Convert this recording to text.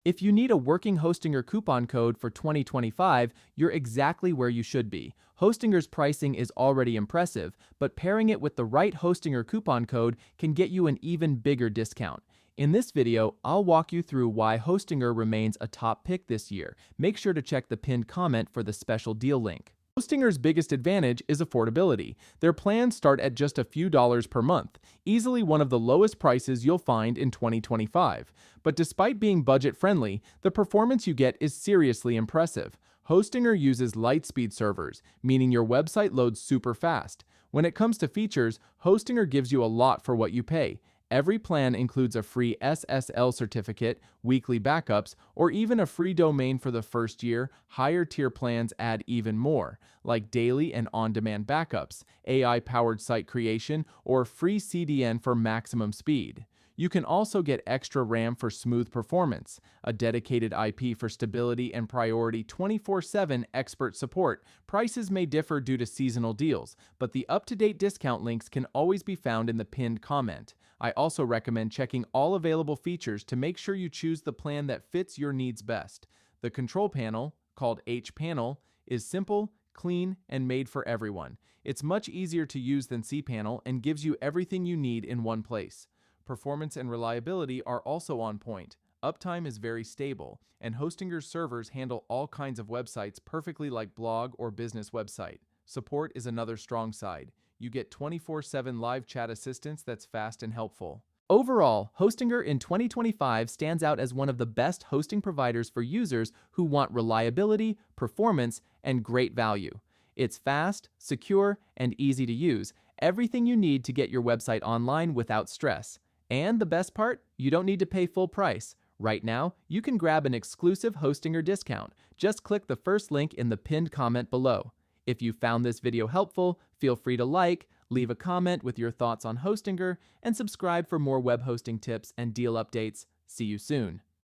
If you need a working Hostinger coupon code for 2025, you're exactly where you should be. Hostinger's pricing is already impressive, but pairing it with the right Hostinger coupon code can get you an even bigger discount. In this video, I'll walk you through why Hostinger remains a top pick this year. Make sure to check the pinned comment for the special deal link. Hostinger's biggest advantage is affordability. Their plans start at just a few dollars per month, easily one of the lowest prices you'll find in 2025. But despite being budget-friendly, the performance you get is seriously impressive. Hostinger uses Lightspeed servers, meaning your website loads super fast. When it comes to features, Hostinger gives you a lot for what you pay. Every plan includes a free SSL certificate, weekly backups, or even a free domain for the first year. Higher tier plans add even more, like daily and on-demand backups, AI-powered site creation, or free CDN for maximum speed. You can also get extra RAM for smooth performance, a dedicated IP for stability, and priority 24/7 expert support. Prices may differ due to seasonal deals, but the up-to-date discount links can always be found in the pinned comment. I also recommend checking all available features to make sure you choose the plan that fits your needs best. The control panel, called H-Panel, is simple, clean, and made for everyone. It's much easier to use than cPanel and gives you everything you need in one place. Performance and reliability are also on point. Uptime is very stable, and Hostinger's servers handle all kinds of websites perfectly like blog or business website. Support is another strong side. You get 24/7 live chat assistance that's fast and helpful. Overall, Hostinger in 2025 stands out as one of the best hosting providers for users who want reliability, performance, and great value. It's fast, secure, and easy to use. Everything you need to get your website online without stress. And the best part, you don't need to pay full price. Right now, you can grab an exclusive Hostinger discount. Just click the first link in the pinned comment below. If you found this video helpful, feel free to like, leave a comment with your thoughts on Hostinger, and subscribe for more web hosting tips and deal updates. See you soon.